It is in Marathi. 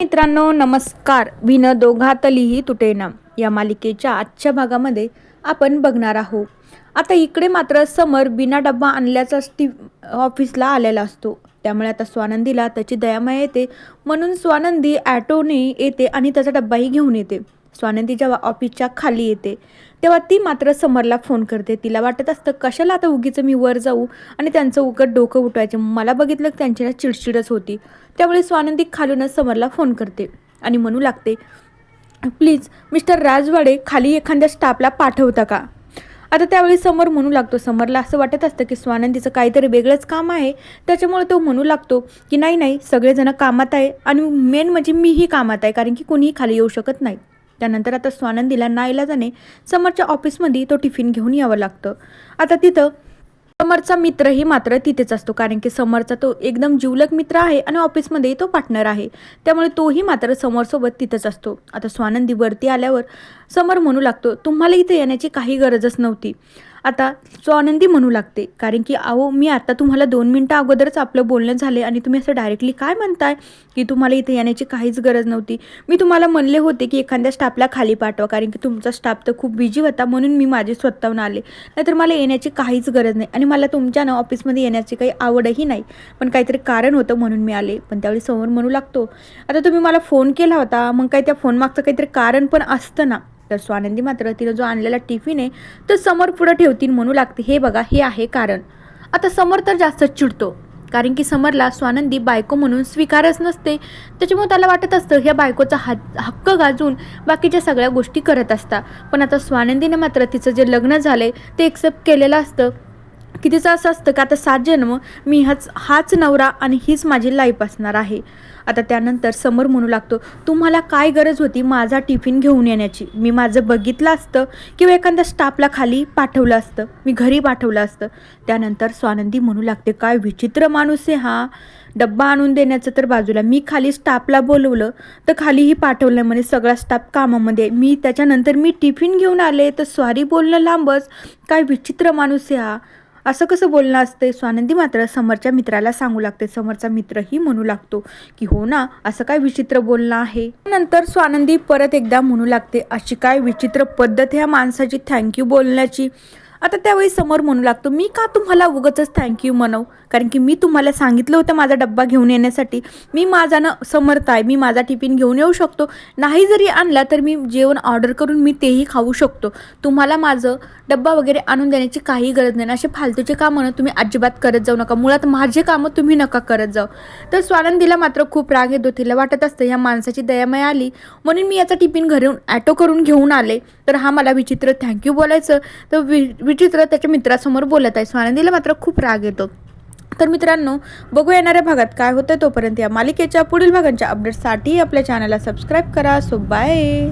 मित्रांनो नमस्कार. विन दोघातलीही तुटेना या मालिकेच्या आजच्या भागामध्ये आपण बघणार आहोत. आता इकडे मात्र समर बिना डब्बा आणल्याचाच ऑफिसला आलेला असतो. त्यामुळे आता स्वानंदीला त्याची दयामाया येते, म्हणून स्वानंदी ॲटोने येते आणि त्याचा डब्बाही घेऊन येते. स्वानंदी जेव्हा ऑफिसच्या खाली येते तेव्हा ती मात्र समरला फोन करते. तिला वाटत असतं कशाला आता उगीच मी वर जाऊ आणि त्यांचं उगत डोकं उठवायचं. मला बघितलं त्यांची चिडचिडच होती. त्यामुळे स्वानंदी खालूनच समरला फोन करते आणि म्हणू लागते, प्लीज मिस्टर राजवाडे खाली एखाद्या स्टाफला पाठवता का. आता त्यावेळी समर म्हणू लागतो. समरला असं वाटत असतं की स्वानंदीचं काहीतरी वेगळंच काम आहे, त्याच्यामुळे तो म्हणू लागतो की नाही सगळेजण कामात आहे आणि मेन म्हणजे मीही कामात आहे, कारण की कोणीही खाली येऊ शकत नाही. त्यानंतर आता स्वानंदीला नाईलाजाने समरच्या ऑफिसमध्ये तो टिफिन घेऊन यावं लागतं. आता तिथं समरचा मित्रही मात्र तिथेच असतो, कारण की समरचा तो एकदम जिवलग मित्र आहे आणि ऑफिसमध्येही तो पार्टनर आहे. त्यामुळे तोही मात्र समरसोबत तिथेच असतो. आता स्वानंदी वरती आल्यावर समर म्हणू लागतो, तुम्हाला इथे येण्याची काही गरजच नव्हती. आता स्वानंदी म्हणू लागते, कारण की अहो मी आता तुम्हाला 2 मिनटं अगोदरच आपलं बोलणं झाले आणि तुम्ही असं डायरेक्टली काय म्हणताय की तुम्हाला इथे येण्याची काहीच गरज नव्हती. मी तुम्हाला म्हणले होते की एखाद्या स्टाफला खाली पाठवा, कारण की तुमचा स्टाफ तर खूप बिझी होता, म्हणून मी माझे स्वतःहून आले, नाहीतर मला येण्याची काहीच गरज नाही आणि मला तुमच्या ऑफिसमध्ये येण्याची काही आवडही नाही, पण काहीतरी कारण होतं म्हणून मी आले. पण त्यावेळी समोर म्हणू लागतो, आता तुम्ही मला फोन केला होता, मग काय त्या फोनमागचं काहीतरी कारण पण असतं ना. तर स्वानंदी मात्र तिनं जो आणलेला टिफिन आहे तर समोर पुढं ठेवतील, म्हणू लागते, हे बघा हे आहे कारण. आता समोर तर जास्तच चिडतो, कारण की समरला स्वानंदी बायको म्हणून स्वीकारच नसते. त्याच्यामुळे त्याला वाटत असतं ह्या बायकोचा हक्क गाजून बाकीच्या सगळ्या गोष्टी करत असतात. पण आता स्वानंदीने मात्र तिचं जे लग्न झालंय ते एक्सेप्ट केलेलं असतं, की तिचं असं असतं की आता 7 जन्म मी हाच नवरा आणि हीच माझी लाईफ असणार आहे. आता त्यानंतर समर म्हणू लागतो, तुम्हाला काय गरज होती माझा टिफिन घेऊन येण्याची. मी माझं बघितलं असतं किंवा एखाद्या स्टाफला खाली पाठवलं असतं, मी घरी पाठवलं असतं. त्यानंतर स्वानंदी म्हणू लागते, काय विचित्र माणूस आहे हा. डब्बा आणून देण्याचं तर बाजूला, मी खाली स्टाफला बोलवलं तर खालीही पाठवलं म्हणे, सगळा स्टाफ कामामध्ये, मी त्याच्यानंतर मी टिफिन घेऊन आले तर सॉरी बोलणं लांबच. काय विचित्र माणूस आहे हा, असं कसं बोलणं असते. स्वानंदी मात्र समरच्या मित्राला सांगू लागते. समरचा मित्रही म्हणू लागतो की हो ना, असं काय विचित्र बोलणं आहे. नंतर स्वानंदी परत एकदा म्हणू लागते, अशी काय विचित्र पद्धत ह्या माणसाची थँक्यू बोलण्याची. आता त्यावेळी समोर म्हणू लागतो, मी का तुम्हाला उगाचच थँक्यू म्हणू, कारण की मी तुम्हाला सांगितलं होतं माझा डब्बा घेऊन येण्यासाठी. मी माझा समर्थ आहे, मी माझा टिफिन घेऊन येऊ शकतो, नाही जरी आणला तर मी जेवण ऑर्डर करून मी तेही खाऊ शकतो. तुम्हाला माझं डब्बा वगैरे आणून देण्याची काही गरज नाही. असे फालतूचे कामं तुम्ही अजिबात करत जाऊ नका, मुळात माझे कामं तुम्ही नका करत जाऊ. तर स्वानंदीला मात्र खूप राग येतो. तिला वाटत असतं ह्या माणसाची दयामाया आली म्हणून मी याचा टिफिन घरून ॲटो करून घेऊन आले, तर हा मला विचित्र थँक्यू बोलायचं तर विचित्र त्याच्या मित्रासमोर बोलत आहे. स्वानंदीला मात्र खूप राग येतो. तर मित्रांनो, बघू येणाऱ्या भागात काय होतं. तोपर्यंत या मालिकेच्या पुढील भागांच्या अपडेटसाठी आपल्या चॅनलला सबस्क्राईब करा. So bye.